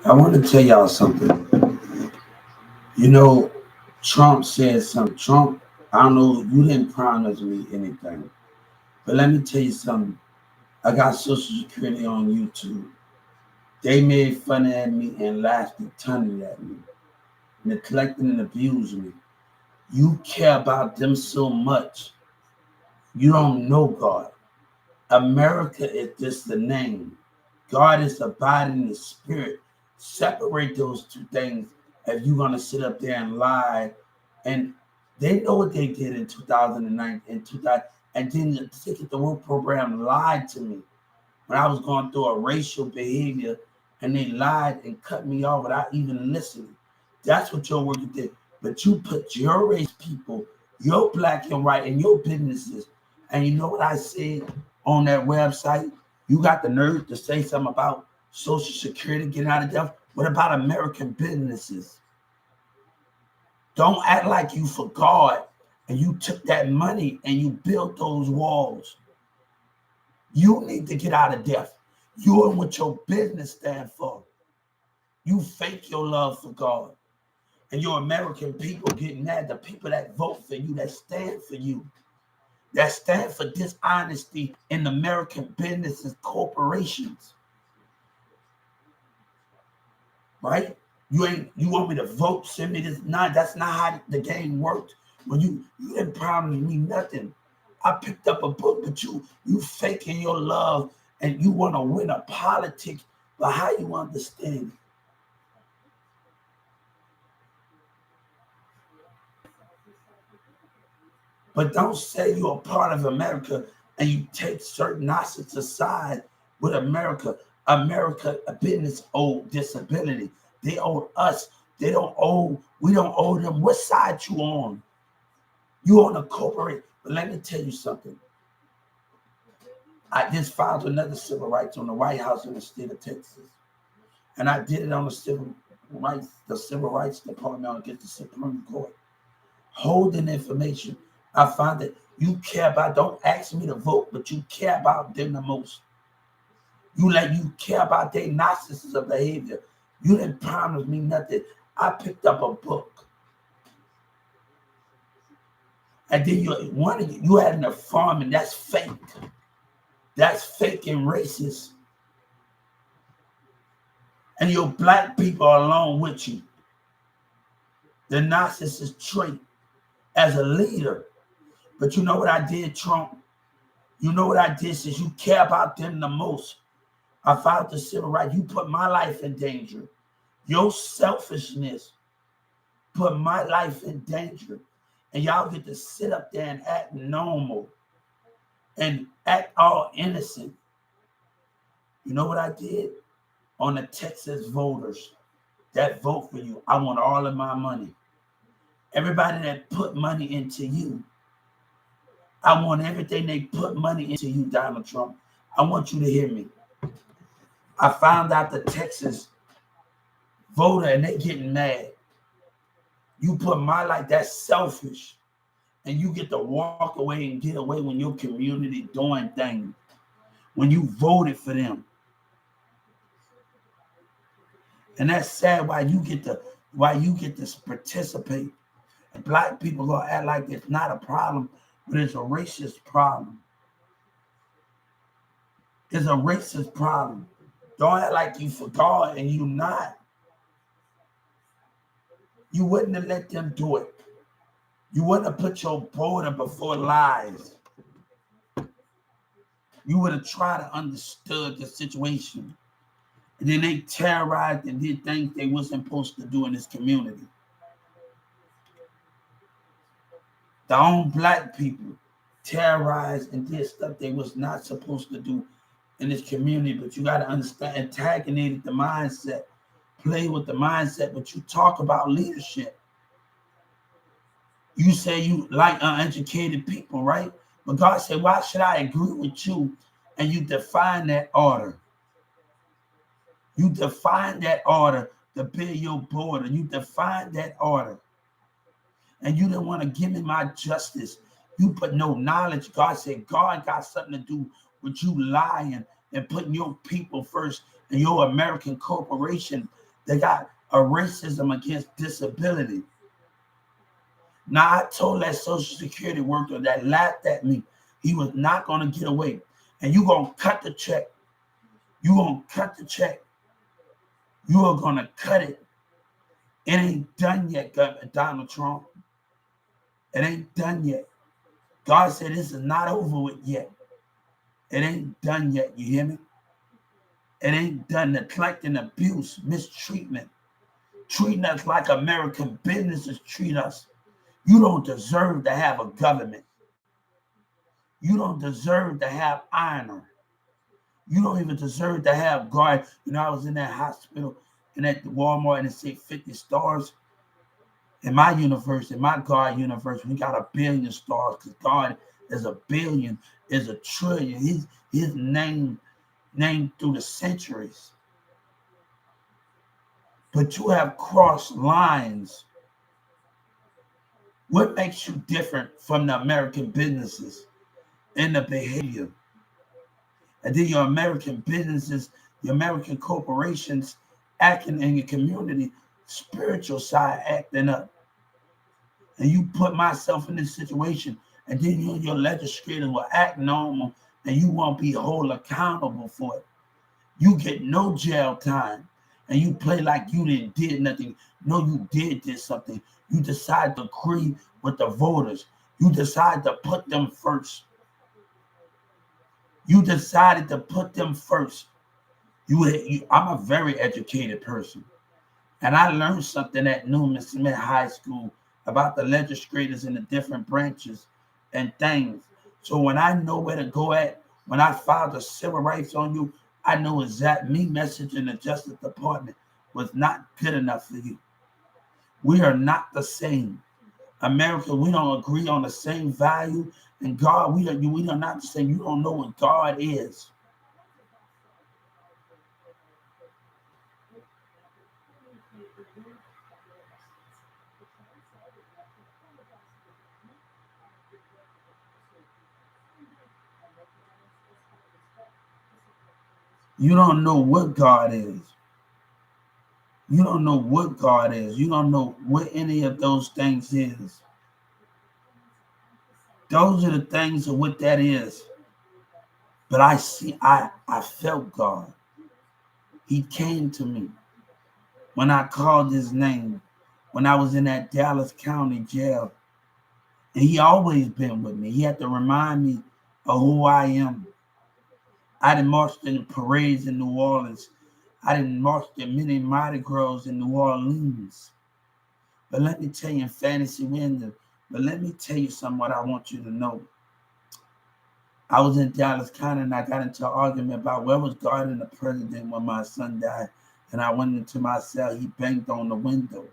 I want to tell y'all something. You know, Trump said something. Trump, I don't know, you didn't promise me anything. But let me tell you something. I got Social Security on YouTube. They made fun of me and laughed and tunneled at me, neglecting and abused me. You care about them so much. You don't know God. America is just the name. God is abiding in the spirit. Separate those two things if you're going to sit up there and lie. And they know what they did in 2009 and 2000. And then the Ticket to Work program lied to me when I was going through a racial behavior, and they lied and cut me off without even listening. That's what your work did. But you put your race people, your black and white, and your businesses. And you know what I said on that website? You got the nerve to say something about Social Security getting out of debt. What about American businesses? Don't act like you forgot and you took that money and you built those walls. You need to get out of debt. You and what your business stand for. You fake your love for God. And your American people get mad. The people that vote for you, that stand for you, that stand for dishonesty in American businesses, corporations. Right? You want me to vote, send me this? Nah, that's not how the game works. When you didn't promise me nothing. I picked up a book, but you faking your love and you want to win a politics, but how you understand it? But don't say you're a part of America and you take certain assets aside with America. America, a business owed disability. They owe us. We don't owe them. What side you on? You on a corporate. But let me tell you something. I just filed another civil rights on the White House in the state of Texas. And I did it on the civil rights department against the Supreme Court. Holding information. I found that you care about, don't ask me to vote, but you care about them the most. You care about their narcissistic behavior. You didn't promise me nothing. I picked up a book. And then you had an farm, and that's fake. That's fake and racist. And your black people are along with you. The narcissist trait as a leader. But you know what I did, Trump? You know what I did since you care about them the most? I filed the civil rights. You put my life in danger. Your selfishness put my life in danger. And y'all get to sit up there and act normal and act all innocent. You know what I did? On the Texas voters that vote for you, I want all of my money. Everybody that put money into you, I want everything they put money into you, Donald Trump. I want you to hear me. I found out the Texas voter and they getting mad. You put my life, that's selfish. And you get to walk away and get away when your community doing things. When you voted for them. And that's sad why you get to participate. And black people gonna act like it's not a problem, but it's a racist problem. It's a racist problem. Don't act like you forgot and you not. You wouldn't have let them do it. You wouldn't have put your border before lies. You would have tried to understood the situation. And then they terrorized and did things they wasn't supposed to do in this community. The own black people terrorized and did stuff they was not supposed to do in this community. But you got to understand, antagonated the mindset, play with the mindset, but you talk about leadership. You say you like uneducated people, right? But God said, why should I agree with you? And you define that order. You define that order to build your border. You define that order. and you didn't want to give me my justice. You put no knowledge. God said God got something to do with you lying and putting your people first and your American corporation. They got a racism against disability. Now, I told that Social Security worker that laughed at me, he was not going to get away. And you going to cut the check. You going to cut the check. You are going to cut it. It ain't done yet, Donald Trump. It ain't done yet. God said this is not over with yet. It ain't done yet. You hear me? It ain't done. Neglect and abuse, mistreatment, treating us like American businesses treat us. You don't deserve to have a government. You don't deserve to have honor. You don't even deserve to have God. You know, I was in that hospital and at the Walmart and it said 50 stars. In my universe, in my God universe, we got 1 billion stars because God is a billion, is a trillion. His name named through the centuries. But you have crossed lines. What makes you different from the American businesses in the behavior? And then your American businesses, your American corporations acting in your community, spiritual side acting up. And you put myself in this situation, and then you and your legislators will act normal, and you won't be held accountable for it. You get no jail time, and you play like you did nothing. No, you did something. You decide to agree with the voters. You decide to put them first. You decided to put them first. I'm a very educated person. And I learned something at Newman Smith High School about the legislators in the different branches and things. So when I know where to go at, when I filed the civil rights on you, I know exactly me messaging the Justice Department was not good enough for you. We are not the same. America, we don't agree on the same value. And God, we are not the same. You don't know what God is. You don't know what God is. You don't know what God is. You don't know what any of those things is. Those are the things of what that is. But I felt God. He came to me when I called his name, when I was in that Dallas County jail. And he always been with me. He had to remind me of who I am. I done marched in the parades in New Orleans. I done marched in many Mardi Gras in New Orleans. But let me tell you, in fantasy window, but let me tell you something what I want you to know. I was in Dallas County and I got into an argument about where was God and the president when my son died. And I went into my cell. He banged on the window.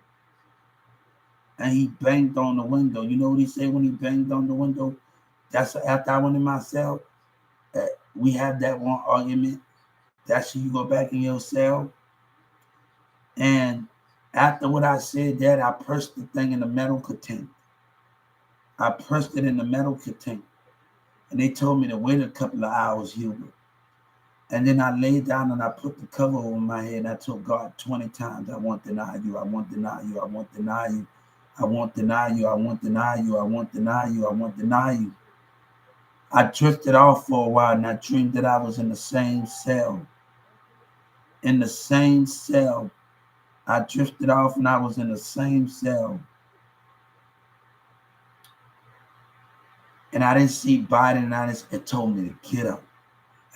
And he banged on the window. You know what he said when he banged on the window? That's after I went in my cell. We had that one argument. That's when you go back in your cell. And after what I said that, I pressed the thing in the metal container. I pressed it in the metal container. And they told me to wait a couple of hours, Hubert. And then I laid down and I put the cover over my head and I told God 20 times, I won't deny you, I won't deny you, I won't deny you, I won't deny you, I won't deny you, I won't deny you, I won't deny you. I drifted off for a while and I dreamed that I was in the same cell. In the same cell. I drifted off and I was in the same cell. And I didn't see Biden and it told me to get up.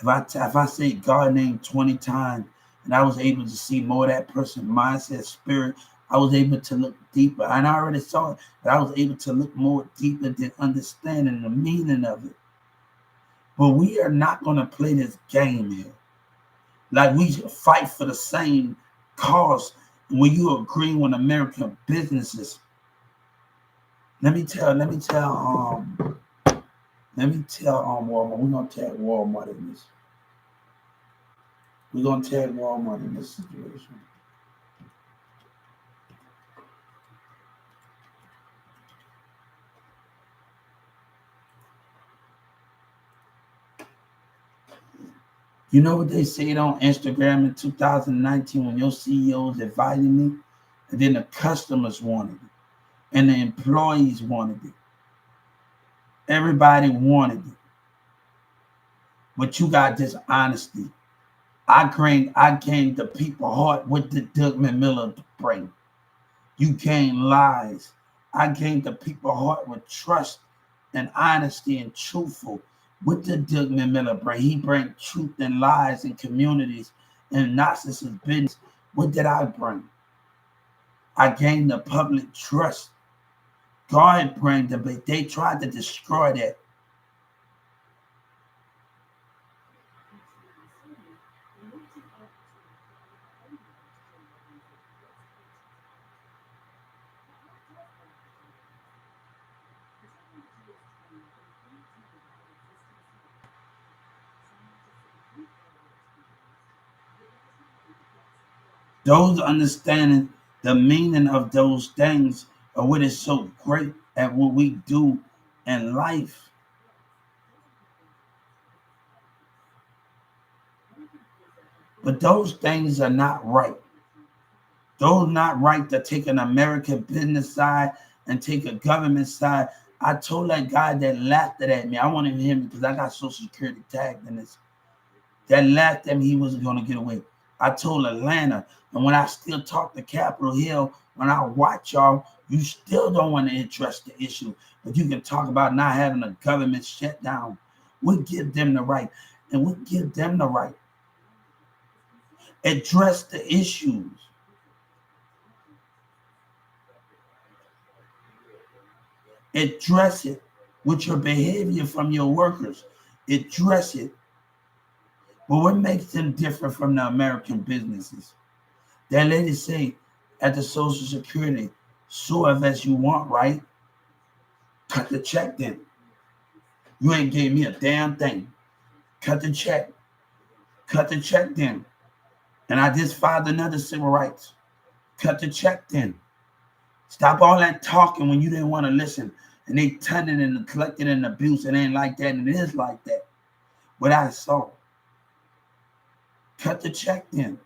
If I say God name 20 times and I was able to see more of that person's mindset, spirit, I was able to look deeper. And I already saw it, but I was able to look more deeper than understanding the meaning of it. But we are not going to play this game here. Like we fight for the same cause when you agree with American businesses. Let me tell Walmart. We're gonna tag Walmart in this. We're gonna tag Walmart in this situation. You know what they said on Instagram in 2019 when your CEOs invited me? And then the customers wanted it. And the employees wanted it. Everybody wanted it. But you got this honesty. I gained the people heart with the Doug Miller brain. You gain lies. I gained the people heart with trust and honesty and truthful with the Doug Miller brain. He bring truth and lies in communities and narcissist business. What did I bring? I gained the public trust. God bring them, but they tried to destroy that. Those understanding the meaning of those things are what is so great at what we do in life. But those things are not right. Those not right to take an American business side and take a government side. I told that guy that laughed at me. I wanted him because I got Social Security tagged in this. That laughed at me, he wasn't going to get away. I told Atlanta, and when I still talk to Capitol Hill, when I watch y'all, you still don't want to address the issue. But you can talk about not having a government shutdown. We give them the right, and we give them the right. Address the issues. Address it with your behavior from your workers. Address it. But what makes them different from the American businesses? That lady say at the Social Security, sue us as you want, right? Cut the check then. You ain't gave me a damn thing. Cut the check. Cut the check then. And I just filed another civil rights. Cut the check then. Stop all that talking when you didn't want to listen. And they turning and collecting and abuse. It ain't like that, and it is like that. What I saw. Cut the check then.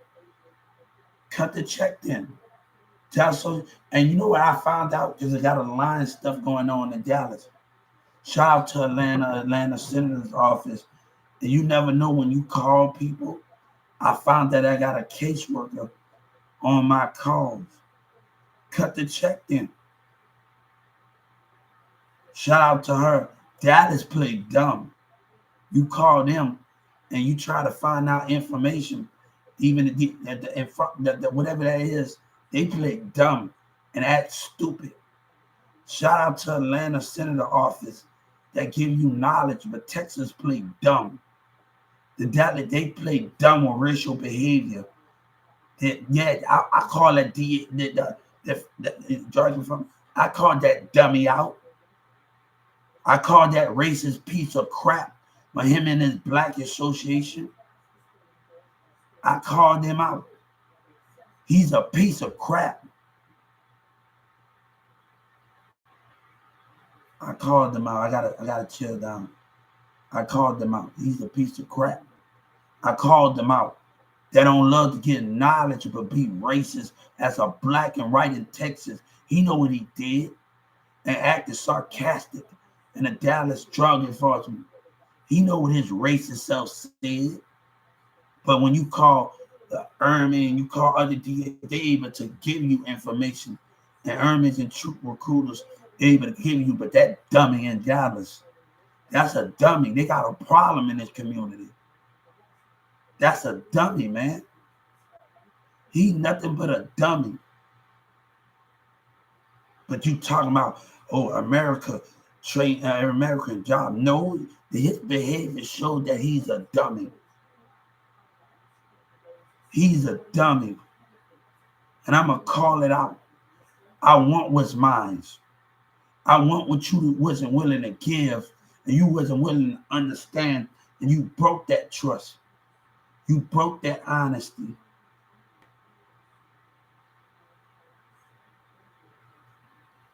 Cut the check then. Tell so, and you know what I found out? Because I got a line of stuff going on in Dallas. Shout out to Atlanta Senator's office. And you never know when you call people. I found that I got a caseworker on my calls. Cut the check then. Shout out to her. Dallas played dumb. You call them and you try to find out information, even whatever that is, they play dumb and act stupid. Shout out to Atlanta Senator office that give you knowledge, but Texas play dumb. They play dumb with racial behavior. I call it I call that dummy out. I call that racist piece of crap by him and his black association. I called him out. He's a piece of crap. I called them out. I gotta chill down. I called them out. He's a piece of crap. I called them out. They don't love to get knowledge but be racist as a black and white in Texas. He know what he did and acted sarcastic in the Dallas drug enforcement. He know what his racist self said. But when you call the airmen, you call other DAs, they able to give you information. And airmen and troop recruiters able to give you, but that dummy in Dallas, that's a dummy. They got a problem in this community. That's a dummy, man. He's nothing but a dummy. But you talking about, oh, American job. No, his behavior showed that he's a dummy. He's a dummy. And I'm going to call it out. I want what's mine. I want what you wasn't willing to give and you wasn't willing to understand, and you broke that trust. You broke that honesty.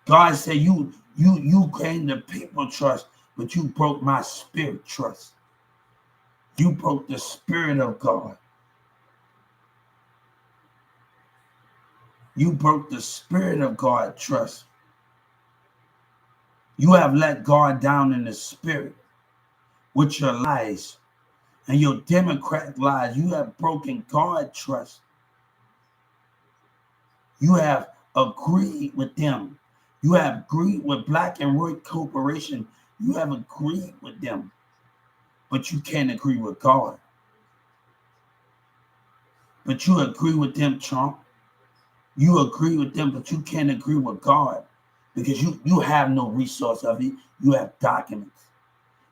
God said you gained the people trust, but you broke my spirit trust. You broke the Spirit of God. You broke the Spirit of God trust. You have let God down in the spirit with your lies and your Democrat lies. You have broken God trust. You have agreed with them. You have agreed with WalmartCorporate. You have agreed with them, but you can't agree with God. But you agree with them, Trump. You agree with them, but you can't agree with God because you have no resource of it. You have documents.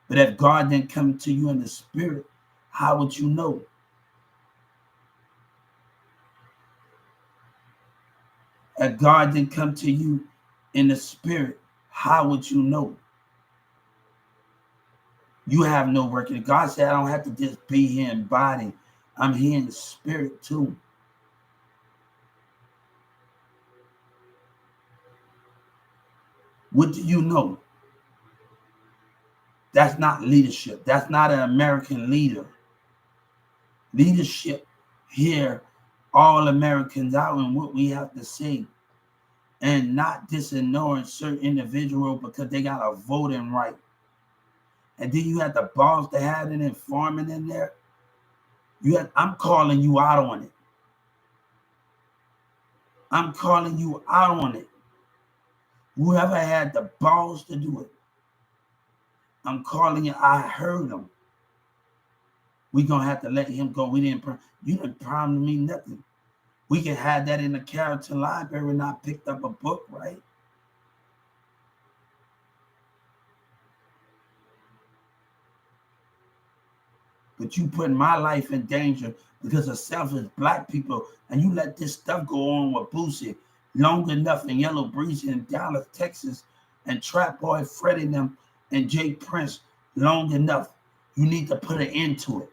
But if God didn't come to you in the spirit, how would you know? If God didn't come to you in the spirit, how would you know? You have no record. God said, I don't have to just be here in body. I'm here in the spirit too. What do you know? That's not leadership. That's not an American leader. Leadership hear all Americans out and what we have to say and not disignoring certain individual because they got a voting right. And then you have the boss that had an informant in there. I'm calling you out on it. I'm calling you out on it. Whoever had the balls to do it, I'm calling you. I heard him. We're going to have to let him go. You didn't promise me nothing. We can have that in the character library and I picked up a book, right? But you put my life in danger because of selfish black people, and you let this stuff go on with Boosie long enough in Yellow Breezy in Dallas, Texas, and Trap Boy Freddie them and Jay Prince long enough. You need to put an end to it.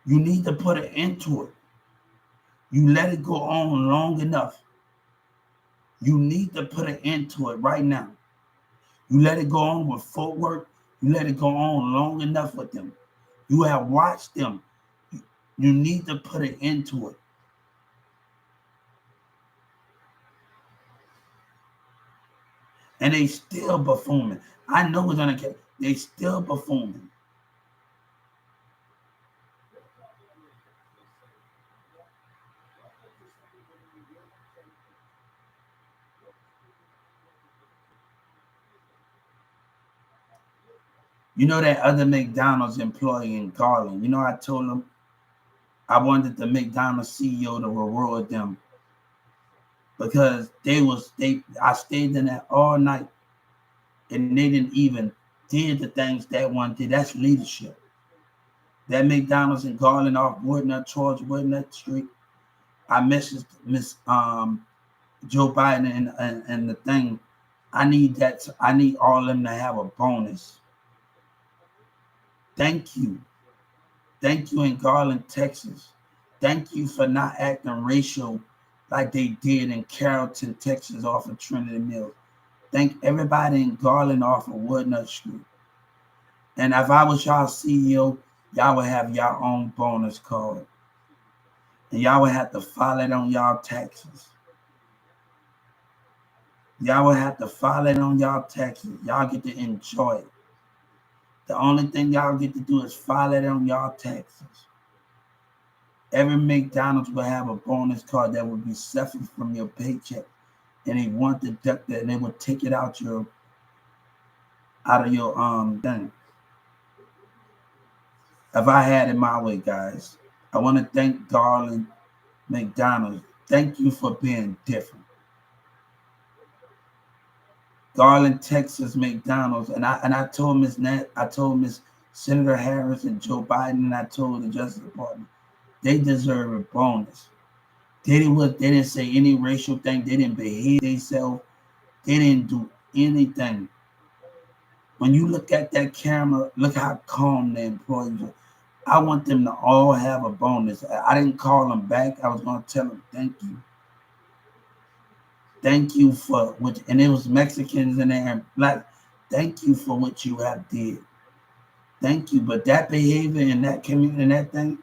You need to put an end to it. You let it go on long enough. You need to put an end to it right now. You let it go on with footwork. You let it go on long enough with them. You have watched them. You need to put an end to it. And they still performing. I know it's gonna get. They still performing. You know that other McDonald's employee in Garland. You know I told them I wanted the McDonald's CEO to reward them because I stayed in there all night and they didn't even did the things that one did. That's leadership. That McDonald's in Garland off Woodnut, George Woodnut Street. I messaged Miss Joe Biden and the thing. I need that. I need all of them to have a bonus. Thank you. Thank you in Garland, Texas. Thank you for not acting racial like they did in Carrollton, Texas off of Trinity Mills. Thank everybody in Garland off of Woodnut Street. And if I was y'all CEO, y'all would have your own bonus card. And y'all would have to file it on y'all taxes. Y'all would have to file it on y'all taxes. Y'all get to enjoy it. The only thing y'all get to do is file it on y'all taxes. Every McDonald's will have a bonus card that will be separate from your paycheck. And they want to deduct that and they will take it out of your thing. If I had it my way, guys, I want to thank Garland McDonald's. Thank you for being different. Garland, Texas McDonald's, and I told Miss Senator Harris and Joe Biden, and I told the Justice Department, they deserve a bonus. They didn't say any racial thing. They didn't behave themselves. They didn't do anything. When you look at that camera, look how calm the employees are. I want them to all have a bonus. I didn't call them back. I was going to tell them thank you. Thank you for what, and it was Mexicans in there and black. Thank you for what you have did. Thank you. But that behavior in that community and that thing,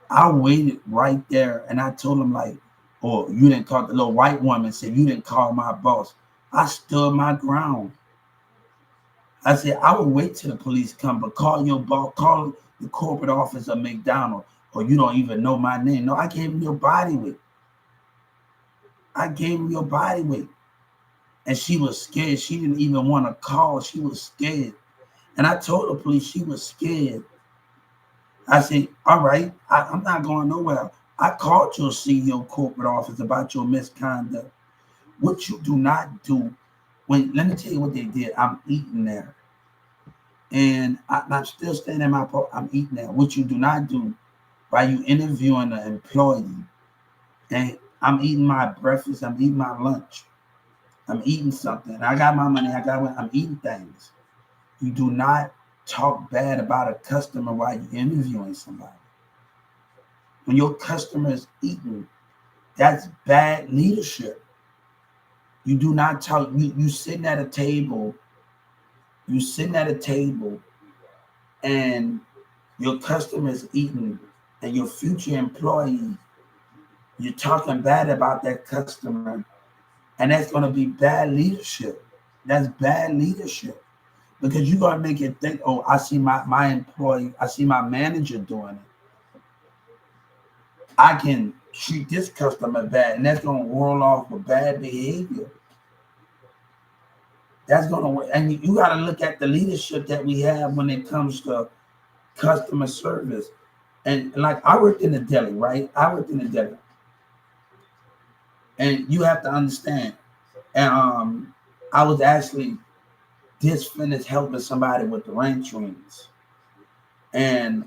I waited right there and I told him like, oh, you didn't call the little white woman said you didn't call my boss. I stood my ground. I said, I would wait till the police come, but call your boss, call the corporate office of McDonald's, or you don't even know my name. No, I gave him your body weight. I gave him your body weight. And she was scared. She didn't even want to call. She was scared. And I told the police she was scared. I said, all right, I'm not going nowhere. I called your CEO corporate office about your misconduct. What you do not do, let me tell you what they did. I'm eating there. And I'm still standing in my post. I'm eating there. What you do not do while you interviewing an employee, and I'm eating my breakfast, I'm eating my lunch, I'm eating something. I got my money, I'm eating things. You do not talk bad about a customer while you're interviewing somebody. When your customer is eating, that's bad leadership. You do not talk, you sitting at a table, and your customer is eating, and your future employee, you're talking bad about that customer, and that's going to be bad leadership. That's bad leadership because you're going to make it think, oh, I see my employee, I see my manager doing it. I can treat this customer bad, and that's going to roll off with bad behavior. That's going to work. And you got to look at the leadership that we have when it comes to customer service. And like I worked in the deli, right? And you have to understand. And I was actually just finished helping somebody with the ranch rings. And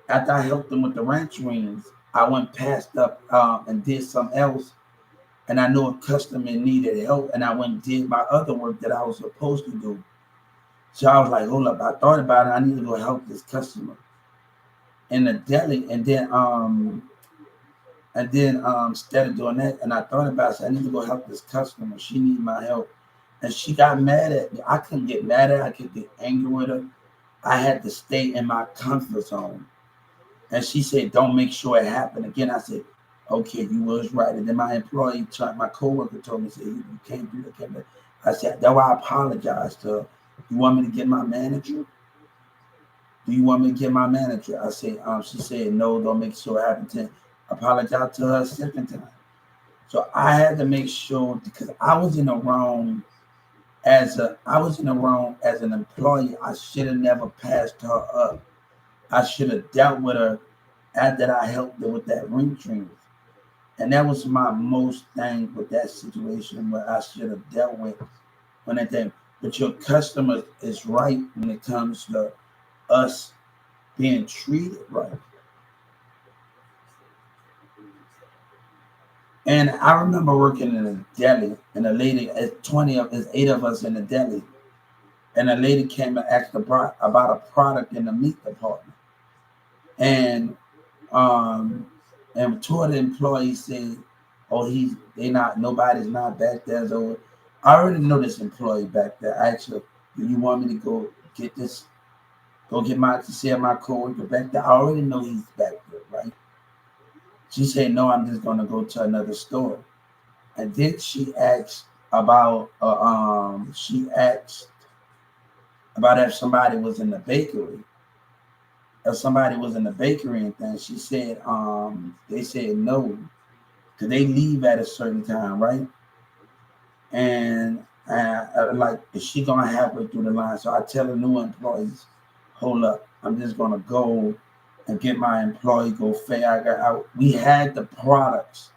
after I helped them with the ranch rings, I went past up and did something else. And I knew a customer needed help, and I went and did my other work that I was supposed to do. So I was like, hold up, I thought about it, I need to go help this customer in the deli. And then instead of doing that, and I thought about it, so I need to go help this customer. She needs my help. And she got mad at me. I couldn't get mad at her. I could get angry with her. I had to stay in my comfort zone. And she said, don't make sure it happened again. I said, okay, you was right. And then my coworker told me, said, you can't do that. I said, that's why I apologized to her. You want me to get my manager? Do you want me to get my manager? I said, she said, no, don't make sure it happens. Apologize to her a second time. So I had to make sure, because I was in the wrong as an employee. I should have never passed her up. I should have dealt with her after I helped her with that ring dream. And that was my most thing with that situation where I should have dealt with when that thing. But your customer is right when it comes to us being treated right. And I remember working in a deli, and a lady, there's 8 of us in the deli, and a lady came and asked about a product in the meat department. And 2 of the employees said, oh, nobody's not back there. So I already know this employee back there. I asked her, do you want me to go get this? Go get to see my coworker back there? I already know he's back there, right? She said, no, I'm just going to go to another store. And then she asked about if somebody was in the bakery. If somebody was in the bakery and things, she said, they said no, because they leave at a certain time, right? And like, is she gonna halfway through the line? So I tell the new employees, hold up, I'm just gonna go and get my employee, go fair. We had the products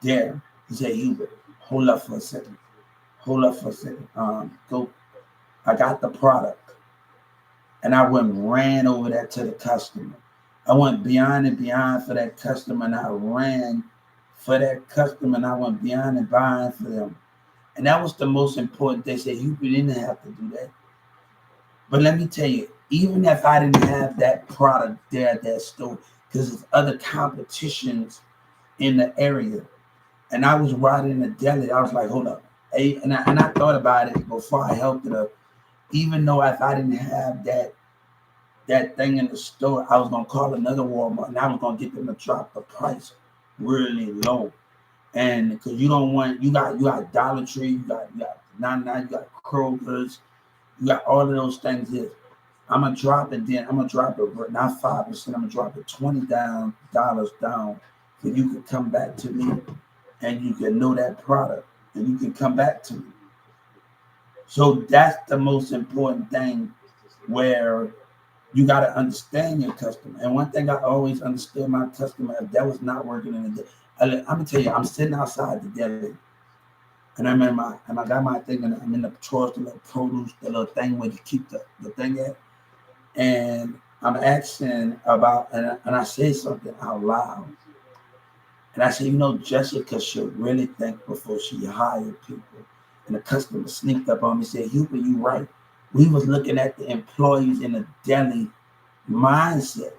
there. He said, Hubert, hold up for a second. Go. I got the product. And I went and ran over there to the customer. I went beyond and beyond for that customer, and I ran for that customer, and I went beyond and beyond for them. And that was the most important. They said, you didn't have to do that. But let me tell you, even if I didn't have that product there at that store, because there's other competitions in the area, and I was riding the deli, I was like, hold up. And I thought about it before I helped it up. Even though if I didn't have that that thing in the store, I was gonna call another Walmart and I was gonna get them to drop the price really low. And because you don't want, you got Dollar Tree, you got 99, you got Kroger's, you got all of those things here. I'm gonna drop it then. I'm gonna drop it not 5%. I'm gonna drop it $20 down, so you can come back to me and you can know that product and you can come back to me. So that's the most important thing, where you got to understand your customer. And one thing I always understood my customer, if that was not working in the day, I'm gonna tell you, I'm sitting outside the deli, and I got my thing, and I'm in the drawers, the little produce, the little thing where you keep the thing at, and I'm asking about, and I say something out loud, and I say, Jessica should really think before she hired people. And the customer sneaked up on me and said, Hubert, you right. We was looking at the employees in the deli mindsets.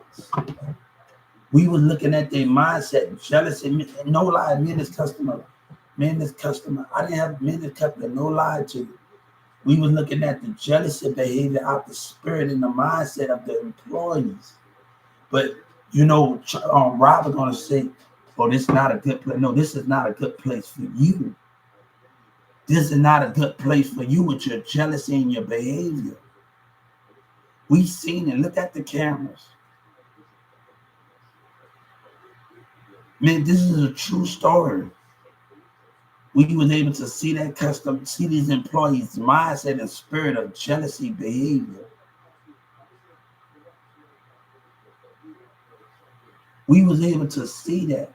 We was looking at their mindset, jealousy, no lie, me and this customer, I didn't have me and this customer, no lie to you. We was looking at the jealousy behavior out the spirit and the mindset of the employees. But Rob is gonna say, oh, this is not a good place. No, this is not a good place for you. This is not a good place for you with your jealousy and your behavior. We've seen it. Look at the cameras. Man, this is a true story. We was able to see that see these employees' mindset and spirit of jealousy behavior. We was able to see that.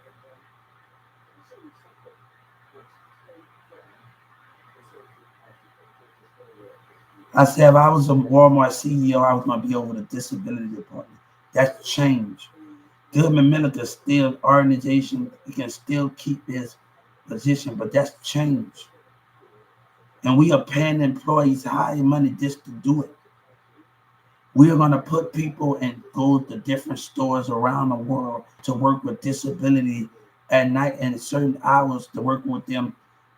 I said, if I was a Walmart CEO, I was going to be over the disability department. That's changed. Goodman Milligan still organization, he can still keep his position, but that's changed. And we are paying employees high money just to do it. We are going to put people and go to different stores around the world to work with disability at night and certain hours to work with them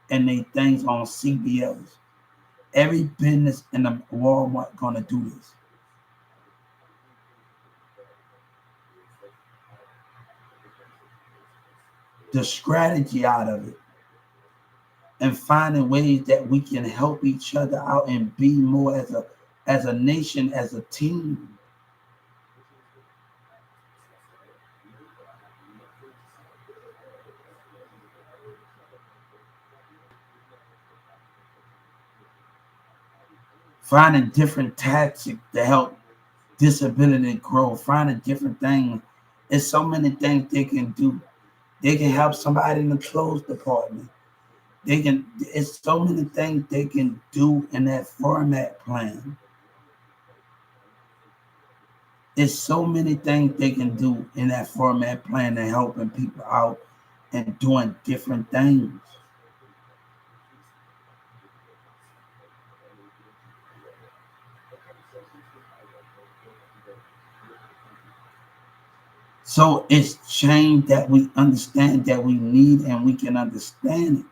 and they things on CBLs. Every business in the Walmart going to do this. The strategy out of it and finding ways that we can help each other out and be more as a nation, as a team. Finding different tactics to help disability grow, finding different things. There's so many things they can do. They can help somebody in the clothes department. It's so many things they can do in that format plan. There's so many things they can do in that format plan and helping people out and doing different things. So it's change that we understand that we need and we can understand it.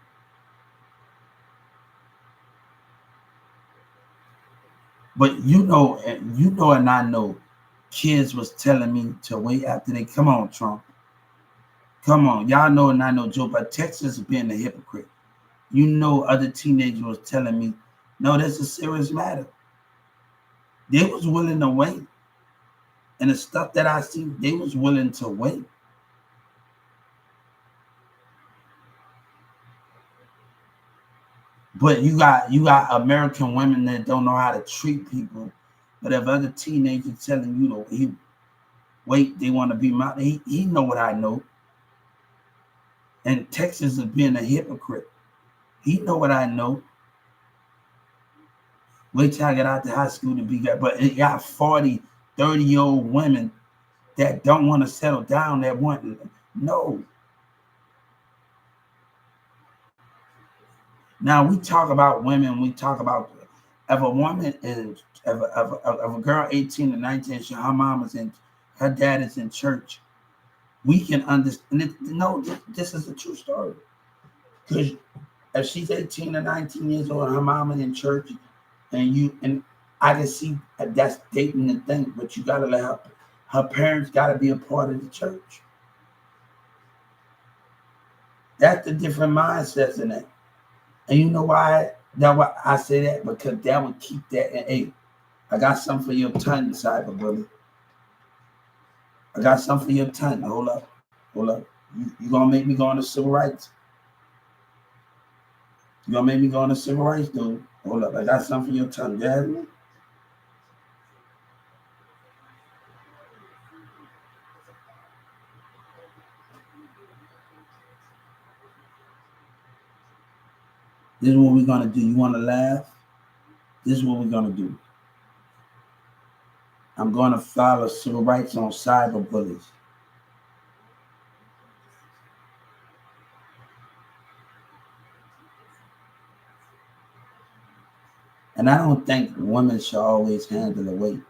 But and I know kids was telling me to wait after they come on, Trump. Come on. Y'all know and I know Joe, but Texas is being a hypocrite. Other teenagers was telling me, no, that's a serious matter. They was willing to wait. And the stuff that I see, they was willing to wait. But you got American women that don't know how to treat people. But if other teenagers telling he wait, they want to be he know what I know. And Texas is being a hypocrite. He know what I know. Wait till I get out to high school to be good. But it got 40, 30-year-old women that don't want to settle down, that want no. Now we talk about women, we talk about if a woman is if a girl 18 to 19, her mom is in, her dad is in church, we can understand. No, this is a true story. Because if she's 18 or 19 years old, her mom is in church, and I can see that's dating the thing, but you gotta let her parents gotta be a part of the church. That's the different mindsets in that. And you know why? That's why I say that, because that would keep that. And hey, I got something for your tongue, cyberbully. I got something for your tongue. Hold up, hold up. You gonna make me go on the civil rights? You gonna make me go on the civil rights, dude? Hold up, I got something for your tongue. You heard me? This is what we're gonna do. You wanna laugh? This is what we're gonna do. I'm gonna file a civil rights on cyberbullies. And I don't think women should always handle the weight.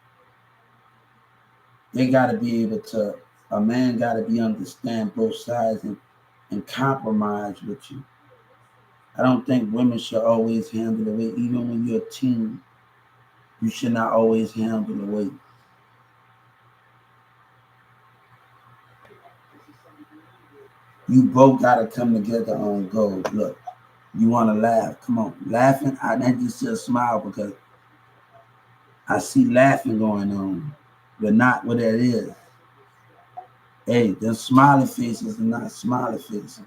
They got to be able to, a man got to be understand both sides and compromise with you. I don't think women should always handle the weight. Even when you're a teen, you should not always handle the weight. You both got to come together on goal. Look, you want to laugh. Come on. Laughing, I just just smile because I see laughing going on, but not what that is. Hey, them smiley faces are not smiley faces.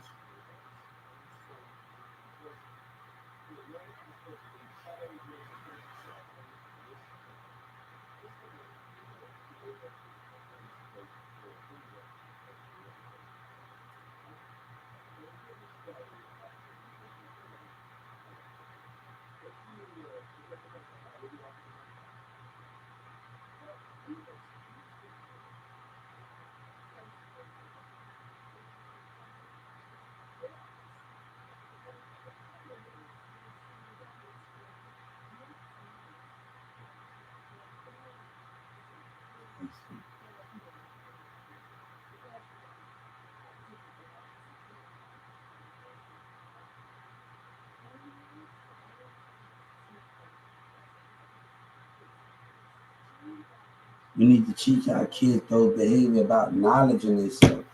We need to teach our kids those behavior about knowledge in themselves.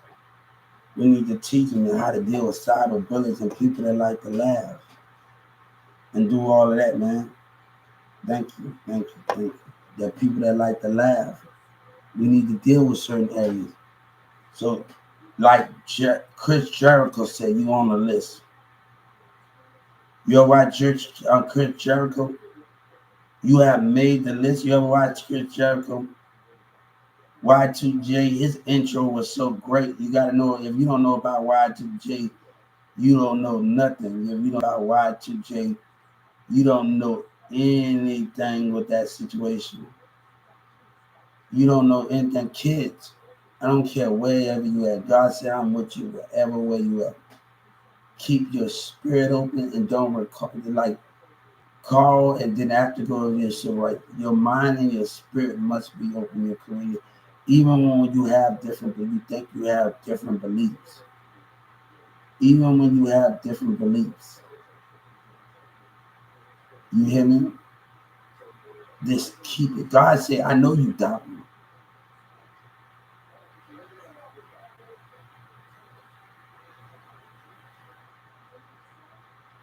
We need to teach them how to deal with cyberbullies and people that like to laugh and do all of that, man. Thank you, thank you, thank you. There are people that like to laugh. We need to deal with certain areas. So, like Chris Jericho said, you on the list. You ever watch Chris Jericho? You have made the list. You ever watch Chris Jericho? Y2J, his intro was so great. You got to know, if you don't know about Y2J, you don't know nothing. If you don't know about Y2J, you don't know anything with that situation. You don't know anything. Kids, I don't care wherever you at. God said I'm with you wherever where you at. Keep your spirit open and don't record like call and then after go to your shit right. Your mind and your spirit must be open in your career. Even when you have different, you think you have different beliefs. Even when you have different beliefs. You hear me? Just keep it. God said, I know you doubt me.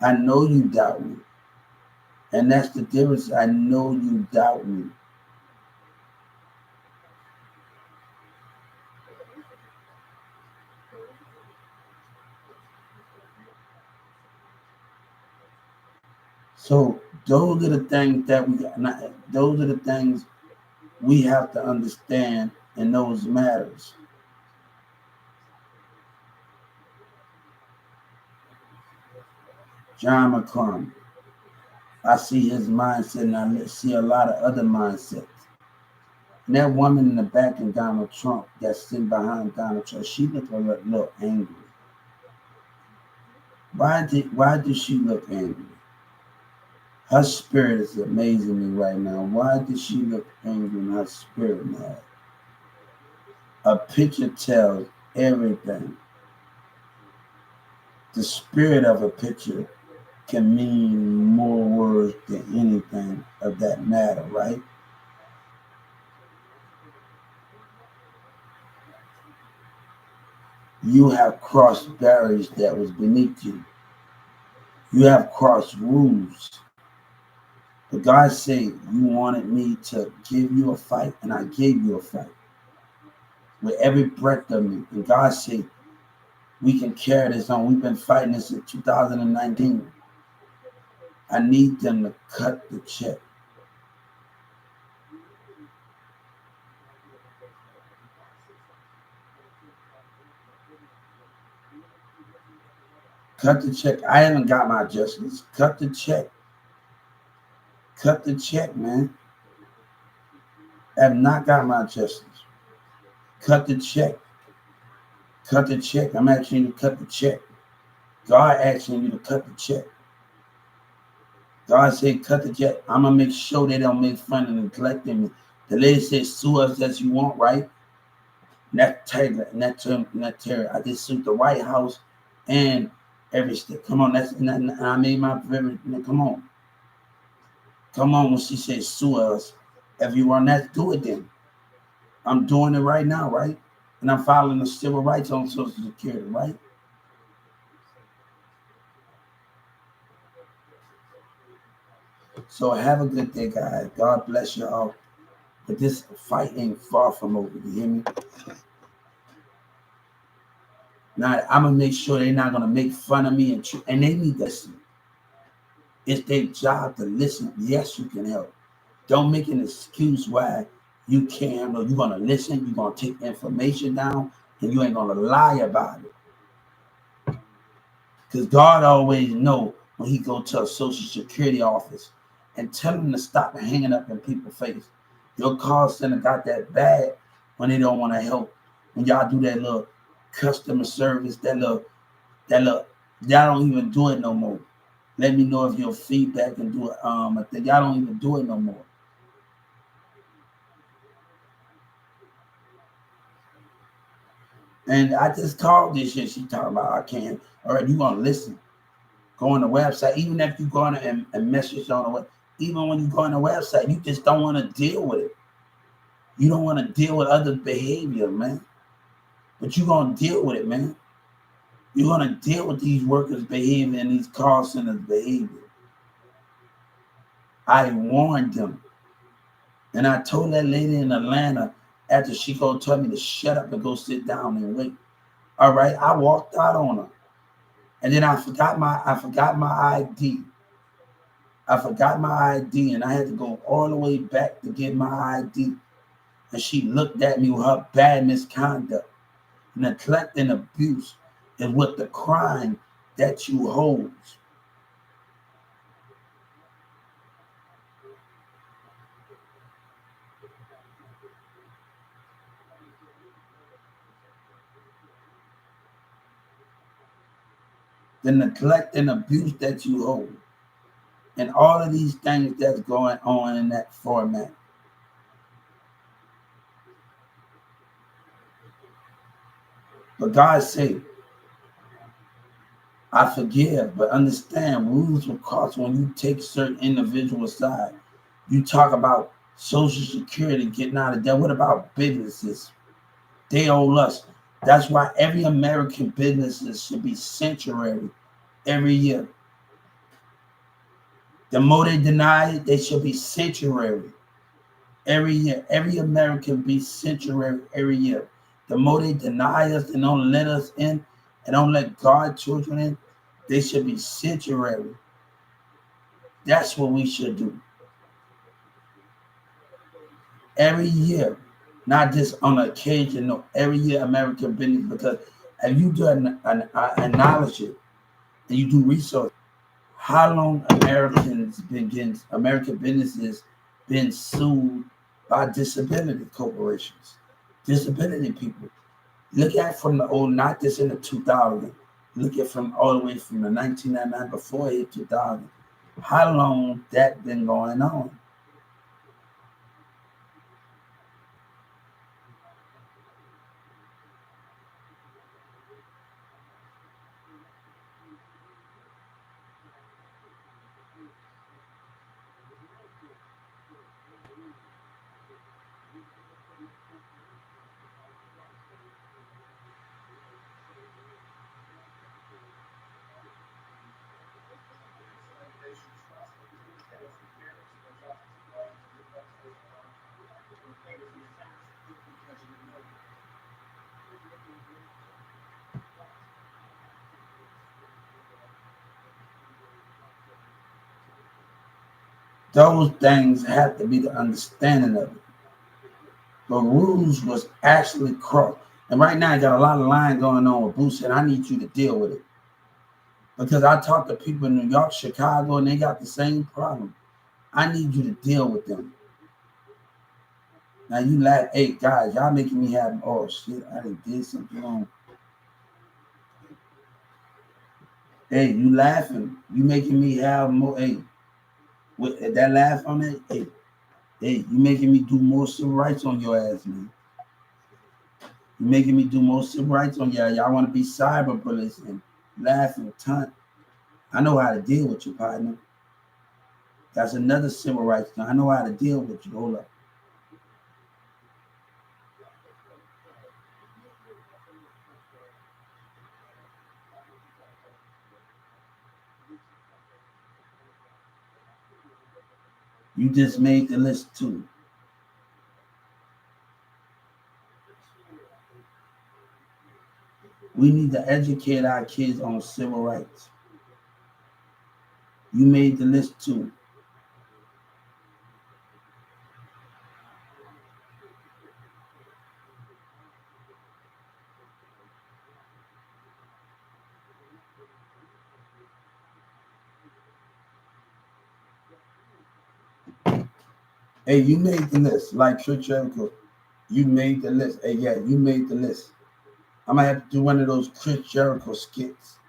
I know you doubt me. And that's the difference. I know you doubt me. So those are the things that those are the things we have to understand, and those matters. John McCormick. I see his mindset, and I see a lot of other mindsets. And that woman in the back of Donald Trump that's sitting behind Donald Trump, she looked a little angry. Why did she look angry? Her spirit is amazing me right now. Why did she look angry in her spirit now? A picture tells everything. The spirit of a picture can mean more words than anything of that matter, right? You have crossed barriers that was beneath you. You have crossed rules. But God said you wanted me to give you a fight, and I gave you a fight with every breath of me. And God said we can carry this on. We've been fighting this since 2019. I need them to cut the check. Cut the check. I haven't got my adjustments. Cut the check. Cut the check, man. I have not got my adjustments. Cut the check. Cut the check. I'm asking you to cut the check. God asking you to cut the check. God said, cut the check. I'm going to make sure they don't make fun and neglect me. The lady said, sue us as you want, right? I just sued the White House and every state. Come on, and I made my very, come on. Come on, when she said sue us, if you want that, do it then. I'm doing it right now, right? And I'm filing the civil rights on Social Security, right? So have a good day, guys. God bless you all. But this fight ain't far from over. You hear me? Now I'm gonna make sure they're not gonna make fun of me and they need to listen. It's their job to listen. Yes, you can help. Don't make an excuse why you can't. Or you're gonna listen. You're gonna take information down, and you ain't gonna lie about it. Because God always know when He go to a Social Security office and tell them to stop hanging up in people's face. Your call center got that bad when they don't want to help. When y'all do that little customer service, y'all don't even do it no more. Let me know if your feedback and do it. I think y'all don't even do it no more. And I just called this shit. She talking about I can't. All right, you gonna listen. Go on the website. Even if you go on and message on the web, even when you go on the website, you just don't want to deal with it. You don't want to deal with other behavior, man. But you're gonna deal with it, man. You're gonna deal with these workers' behavior and these call centers' behavior. I warned them. And I told that lady in Atlanta after she told me to shut up and go sit down and wait. All right, I walked out on her. And then I forgot my ID. I forgot my ID and I had to go all the way back to get my ID. And she looked at me with her bad misconduct. Neglect and abuse is what the crime that you hold. The neglect and abuse that you hold. And all of these things that's going on in that format. But God said, I forgive, but understand rules will cost when you take certain individuals aside. You talk about Social Security getting out of debt. What about businesses? They owe us. That's why every American business should be sanctuary every year. The more they deny it, they should be sanctuary every year. Every American be sanctuary every year. The more they deny us and don't let us in and don't let God's children in, they should be sanctuary. That's what we should do. Every year, not just on occasion, no, every year American business, because if you do an analysis and you do research, how long American businesses been sued by disability corporations, disability people. Look at from the old, not just in the 2000s. Look at from all the way from the 1999 before it 2000. How long that been going on? Those things have to be the understanding of it. The rules was actually crossed. And right now, I got a lot of line going on with Boost, and I need you to deal with it. Because I talk to people in New York, Chicago, and they got the same problem. I need you to deal with them. Now you laugh, hey guys, y'all making me have, oh shit, I did something wrong. Hey, you laughing, you making me have more, hey, with that laugh on it, hey, you making me do more civil rights on your ass, man. You making me do more civil rights on y'all. Y'all want to be cyber bullets and laugh and taunt. I know how to deal with you, partner. That's another civil rights thing. I know how to deal with you. Hold up. You just made the list too. We need to educate our kids on civil rights. You made the list too. Hey, you made the list. Like Church Jericho, you made the list. Hey, yeah, you made the list. I'm gonna have to do one of those Chris Jericho skits.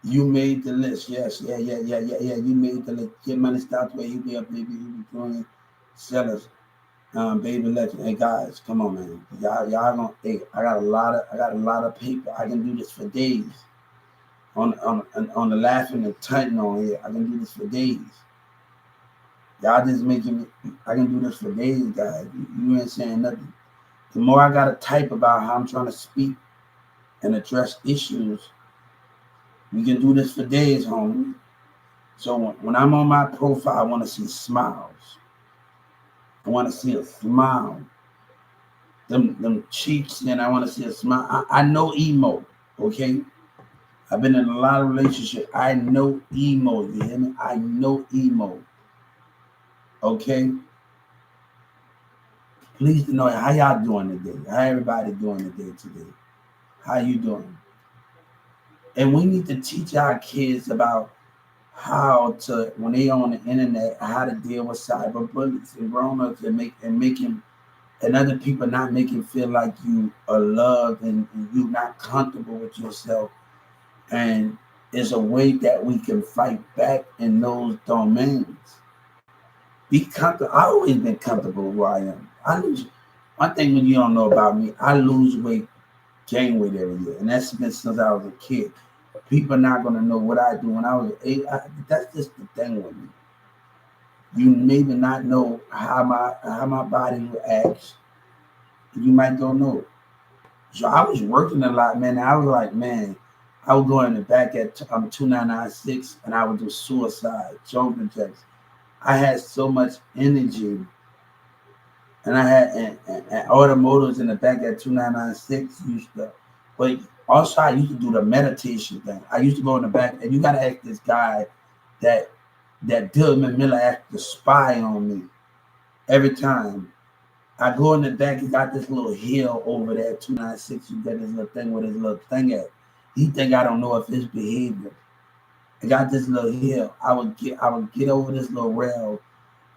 You made the list. Yes, yeah. You made the list. Get money stopped where you be up, baby. You be doing sellers. Baby legend. Hey guys, come on, man. Y'all gonna. Hey, I got a lot of paper. I can do this for days. On the laughing and tunting on here, I can do this for days. Y'all just making me. I can do this for days, guys. You ain't saying nothing. The more I gotta type about how I'm trying to speak and address issues, we can do this for days, homie. So when I'm on my profile, I want to see smiles. I want to see a smile. Them cheeks, and I want to see a smile. I know emo, okay? I've been in a lot of relationships. I know emo, you hear me? I know emo, okay? Please know how y'all doing today. How everybody doing today? How you doing? And we need to teach our kids about how to, when they on the internet, how to deal with cyber bullies and grown-ups and making and other people not make you feel like you are loved and you not comfortable with yourself. And it's a way that we can fight back in those domains. Be comfortable. I always been comfortable where I am. I lose one thing when you don't know about me, I lose weight, gain weight every year. And that's been since I was a kid. People are not gonna know what I do when I was 8. That's just the thing with me. You maybe not know how my body reacts. You might don't know. So I was working a lot, man. I was like, man, I would go in the back at 2996 and I would do suicide, jumping jacks. I had so much energy, and I had and automotives in the back at 2996 used to, but also I used to do the meditation thing. I used to go in the back, and you gotta ask this guy that Dylan Miller asked to spy on me every time. I go in the back, he got this little hill over there, 296. You got this little thing with his little thing at. He think I don't know if his behavior. I got this little hill. I would get over this little rail,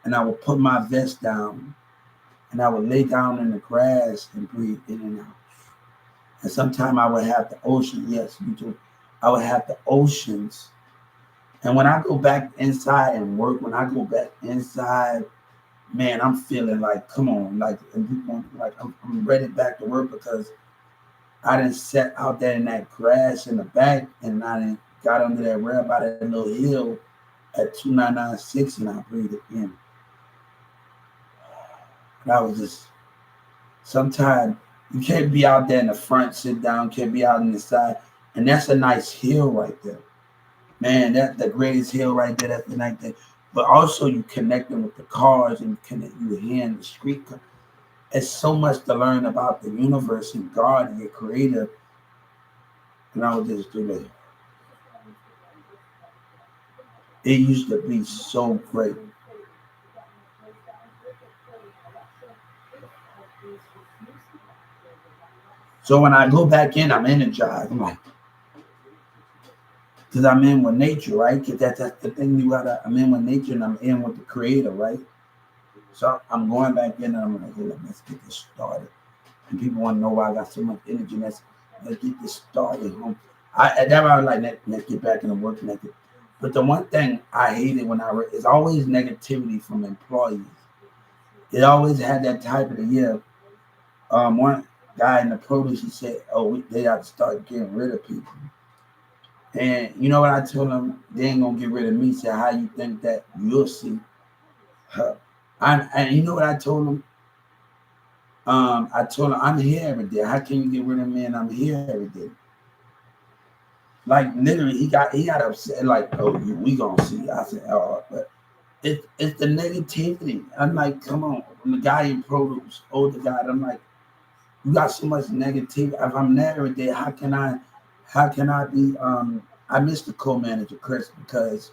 and I would put my vest down, and I would lay down in the grass and breathe in and out. And sometimes I would have the ocean. Yes, you do. I would have the oceans. And when I go back inside and work, when I go back inside, man, I'm feeling like, come on, like I'm ready back to work because I didn't sat out there in that grass in the back, and I didn't got under that rail by that little hill at 2996, and I breathed it in. And I was just, sometimes you can't be out there in the front, sit down, can't be out in the side, and that's a nice hill right there. Man, that's the greatest hill right there. That's the nice thing. But also you connecting with the cars and you hearing the street. It's so much to learn about the universe and God and your creator. And I was just doing it. It used to be so great. So when I go back in, I'm energized. I'm like, because I'm in with nature, right? Because that's the thing I'm in with nature and I'm in with the creator, right? So I'm going back in and I'm like, hey, let's get this started. And people want to know why I got so much energy. Let's get this started. That's why I was like, let's get back in the work method. But the one thing I hated when I read is always negativity from employees. It always had that type of the year. One guy in the produce, he said, "Oh, they have to start getting rid of people." And you know what I told him? They ain't gonna get rid of me. He said, "How you think that? You'll see." Huh. And you know what I told him? I told him I'm here every day. How can you get rid of me and I'm here every day? Like literally, he got upset. Like, oh, we gonna see. I said, oh, but it's the negativity. I'm like, come on, I'm the guy in produce, older guy. I'm like, you got so much negativity. If I'm there every day, how can I be? I miss the co-manager Chris because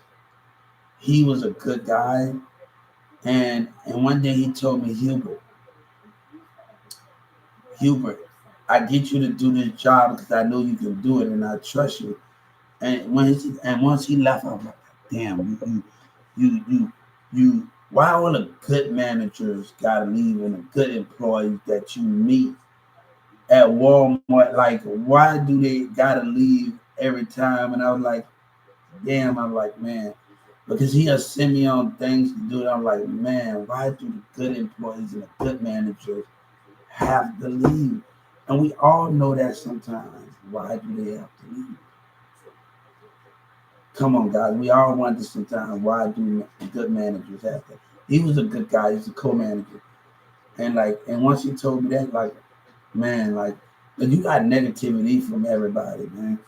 he was a good guy, and one day he told me, Hubert, I get you to do this job because I know you can do it and I trust you. And once he left, I was like, damn, you. Why all the good managers gotta leave and the good employees that you meet at Walmart, like, why do they gotta leave every time? And I was like, damn, I'm like, man, because he'll send me on things to do. And I'm like, man, why do the good employees and the good managers have to leave? And we all know that sometimes. Why do they have to leave? Come on, guys. We all wonder sometimes why do good managers have to? He was a good guy. He's a co-manager, and once he told me that, like, man, like, but you got negativity from everybody, man.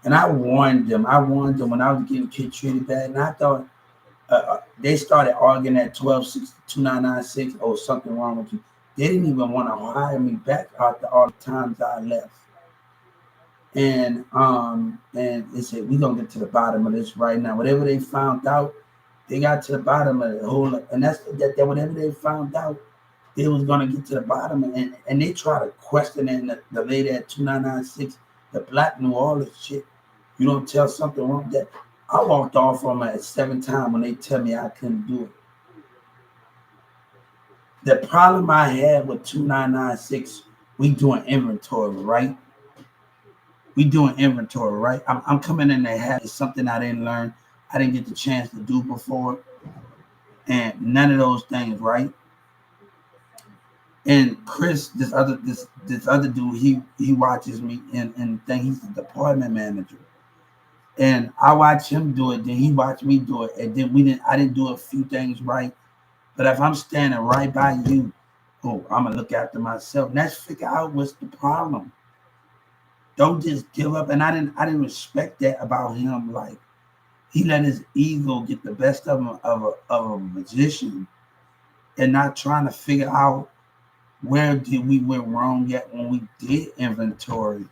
And I warned them. I warned them when I was getting kid treated bad, and I thought they started arguing at 12-6-2996. Oh, something wrong with you. They didn't even want to hire me back after all the times I left. And they said we're gonna get to the bottom of this right now. Whatever they found out, they got to the bottom of the whole, and that's that whatever they found out, they was gonna get to the bottom, and they try to question it. And the lady at 2996, the black knew all this shit. You don't tell something wrong. That I walked off from her at 7 times when they tell me I couldn't do it. The problem I had with 2996, we doing inventory, right? We doing inventory, right? I'm coming in there having something I didn't learn. I didn't get the chance to do before. And none of those things, right? And Chris, this other dude, he watches me and think he's the department manager. And I watch him do it, then he watched me do it. And then I didn't do a few things right. But if I'm standing right by you, oh, I'm gonna look after myself. And let's figure out what's the problem. Don't just give up. And I didn't respect that about him. Like, he let his ego get the best of him of a magician and not trying to figure out where did we went wrong yet when we did inventory.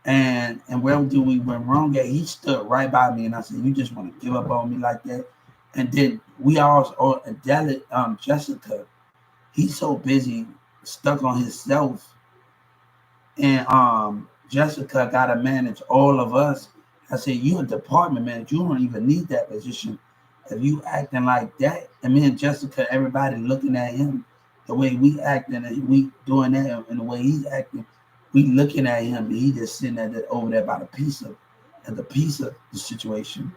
And where did we went wrong at? He stood right by me and I said, you just want to give up on me like that? And then we all Jessica, he's so busy, stuck on himself. And Jessica gotta manage all of us. I said, you a department manager, you don't even need that position. If you acting like that, and me and Jessica, everybody looking at him the way we acting and we doing that and the way he's acting, we looking at him and he just sitting over there by the pizza the situation.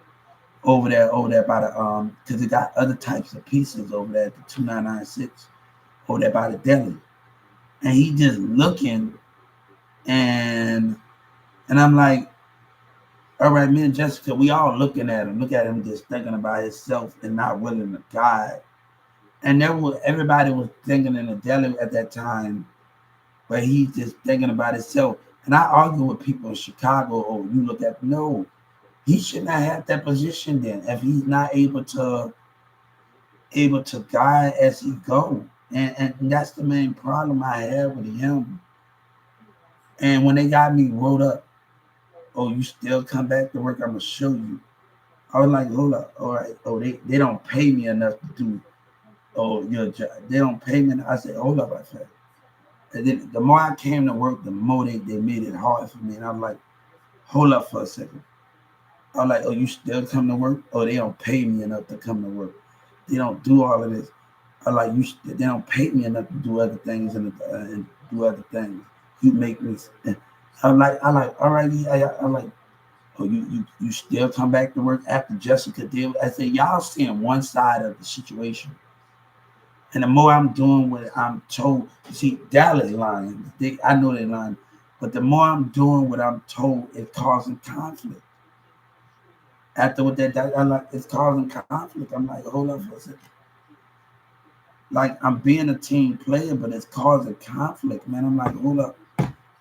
Over there by the because it got other types of pizzas over there at the 2996, over there by the deli. And he just looking and I'm like, all right, me and Jessica, we all looking at him, look at him just thinking about himself and not willing to guide. And everybody was thinking in the deli at that time, but he's just thinking about himself. And I argue with people in Chicago, oh, you look at no, he should not have that position then if he's not able to guide as he go. And that's the main problem I have with him. And when they got me wrote up, oh, you still come back to work, I'm gonna show you. I was like, hold up, all right. Oh, they don't pay me enough to do your job. They don't pay me enough. I said, hold up, I said. And then the more I came to work, the more they made it hard for me. And I'm like, hold up for a second. I'm like, oh, you still come to work? Oh, they don't pay me enough to come to work. They don't do all of this. I like you. They don't pay me enough to do other things and do other things. You make me. I like. All right. I'm like. Oh, you still come back to work after Jessica did? I said, y'all seeing one side of the situation. And the more I'm doing what I'm told, you see, Dallas lying. I know they're lying. But the more I'm doing what I'm told, it's causing conflict. After what I'm like, it's causing conflict. I'm like, hold up for a second. Like, I'm being a team player, but it's causing conflict, man. I'm like, hold up.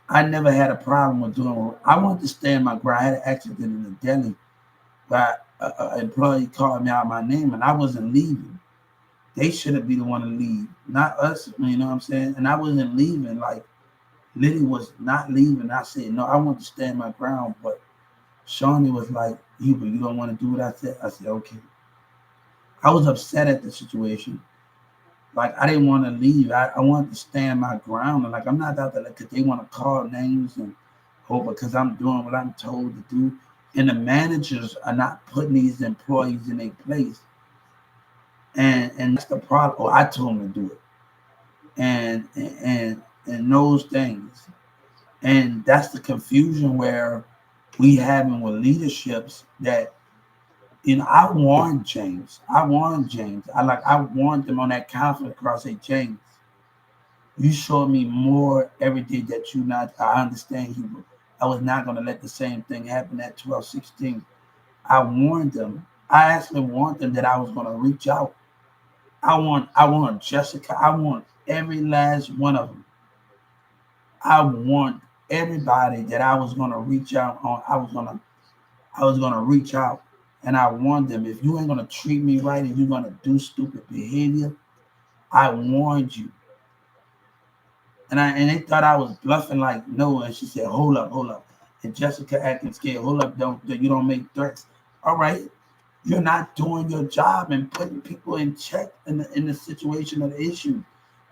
I never had a problem with doing it. I wanted to stay in my grind. I had an accident in the deli, but an employee called me out my name, and I wasn't leaving. They shouldn't be the one to leave, not us. You know what I'm saying? And I wasn't leaving. Like, Liddy was not leaving. I said, no, I want to stay in my ground. But Shawnee was like, you don't want to do what I said? I said, okay. I was upset at the situation. Like, I didn't want to leave. I wanted to stand my ground. And like, I'm not out there because they want to call names and because I'm doing what I'm told to do. And the managers are not putting these employees in their place. And that's the problem. Oh, I told them to do it. And those things. And that's the confusion where we having with leaderships that, I warned James. I warned them on that conference across. Say, James, you showed me more every day that I understand Hebrew. I was not going to let the same thing happen at 12:16. I warned them. I actually warned them that I was going to reach out. I want Jessica. I want every last one of them. I want everybody that I was going to reach out on. I was going to reach out. And I warned them, if you ain't going to treat me right and you're going to do stupid behavior, I warned you. And they thought I was bluffing, like, no. And she said, hold up. And Jessica acting scared. Hold up, you don't make threats. All right. You're not doing your job and putting people in check in the situation of the issue.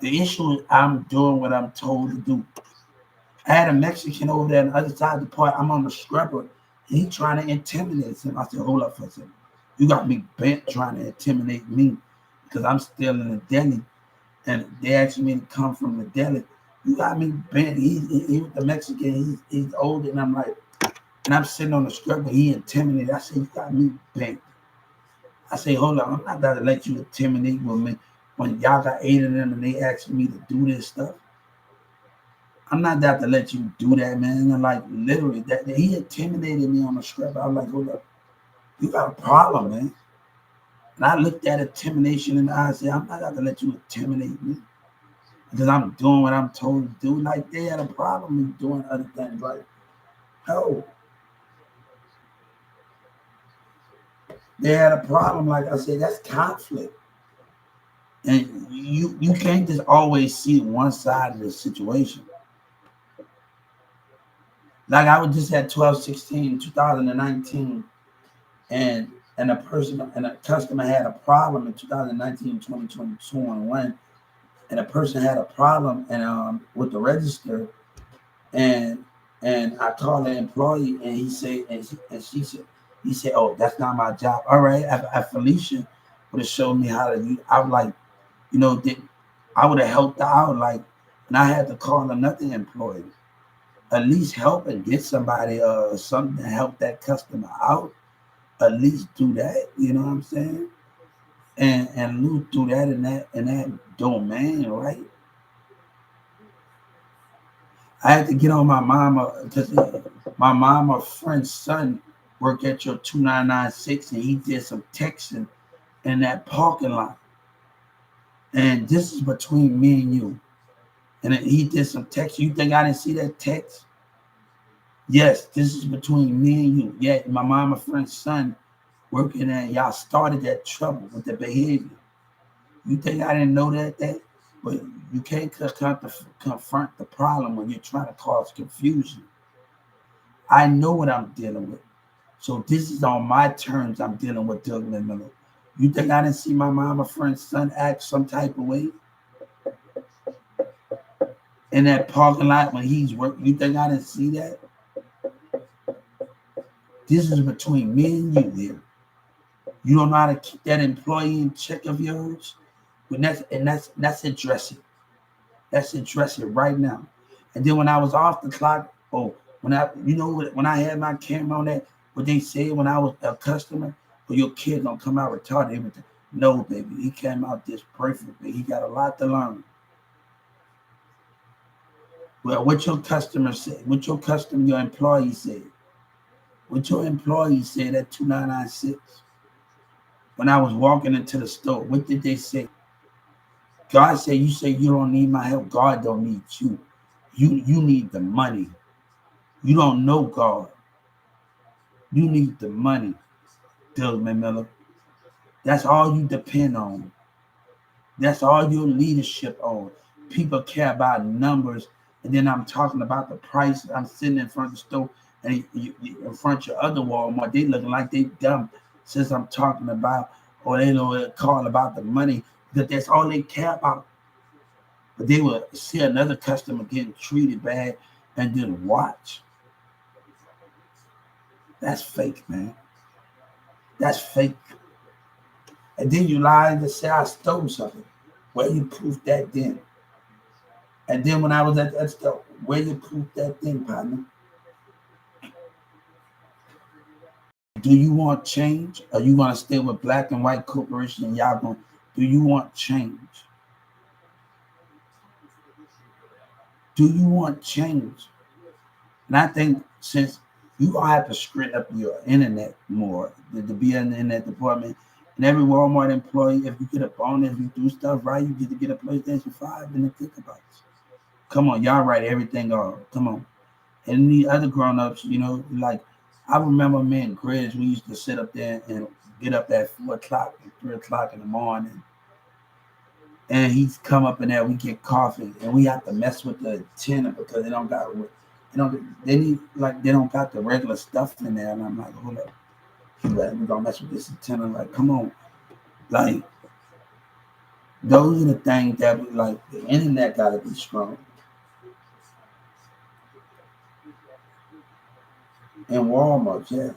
The issue is I'm doing what I'm told to do. I had a Mexican over there on the other side of the park. I'm on the scrubber. And he trying to intimidate him. I said, hold up for a second. You got me bent trying to intimidate me because I'm still in the deli. And they asked me to come from the deli. You got me bent. He was the Mexican. He's older. And I'm like, and I'm sitting on the scrubber. He intimidated. I said, you got me bent. I say, hold on, I'm not going to let you intimidate with me when y'all got 8 of them and they asking me to do this stuff. I'm not going to let you do that, man. And like, literally, that he intimidated me on the scrub. I was like, hold up, you got a problem, man. And I looked at intimidation in the eye and said, I'm not going to let you intimidate me because I'm doing what I'm told to do. Like, they had a problem with doing other things. Like, no. They had a problem, like I said, that's conflict. And you can't just always see one side of the situation. Like I was just at 12/16, 2019, and a customer had a problem in 2019, 2022, and a person had a problem with the register, and I called the employee and he said, oh, that's not my job. All right, Felicia would have showed me how to use. I was like, I would have helped out, like, and I had to call another employee. At least help and get somebody something to help that customer out. At least do that, you know what I'm saying? And Lou do that in that domain, right? I had to get on my mama because my mama friend's son worked at your 2996 and he did some texting in that parking lot. And this is between me and you. And he did some text. You think I didn't see that text? Yes, this is between me and you. Yeah, my mama friend's son working there. Y'all started that trouble with the behavior. You think I didn't know that? But you can't confront the problem when you're trying to cause confusion. I know what I'm dealing with. So this is on my terms I'm dealing with Douglas Miller. You think I didn't see my mama friend's son act some type of way? in that parking lot when he's working. You think I didn't see that? This is between me and you here. You don't know how to keep that employee in check of yours? That's addressing. Let's address it right now. And then when I was off the clock, when I had my camera on that, what they said when I was a customer, well, your kid gonna come out retarded everything. No, baby, he came out this perfect. He got a lot to learn. Well, what your customer said, your employee said, what your employee said at 2996 when I was walking into the store, what did they say? God said, you say you don't need my help. God don't need you. You need the money. You don't know God. You need the money, Dillman Miller. That's all you depend on. That's all your leadership on. People care about numbers, and then I'm talking about the price. I'm sitting in front of the store, and in front of your other Walmart, they looking like they dumb since I'm talking about, or they know call about the money, because that's all they care about. But they will see another customer getting treated bad and then watch. That's fake, man. That's fake. And then you lie to say I stole something. Where you proof that then? And then when I was at that store, where you proof that then, partner? Do you want change? Or you gonna stay with black and white corporation and y'all gonna do you want change? Do you want change? And I think since you all have to straighten up your internet more to be in the internet department, and every Walmart employee, if you get a bonus, if you do stuff right, you get to get a PlayStation 5 and a gigabytes. Come on, y'all write everything off. Come on. And the other grown-ups, like I remember me and Grizz, we used to sit up there and get up at 4 o'clock and 3 o'clock in the morning. And he's come up in there, we get coffee, and we have to mess with the tenant because they don't got the regular stuff in there. And I'm like, hold up. He's like, we're gonna mess with this tenant. Like, come on. Like, those are the things that we like. The internet gotta be strong. And Walmart, yeah.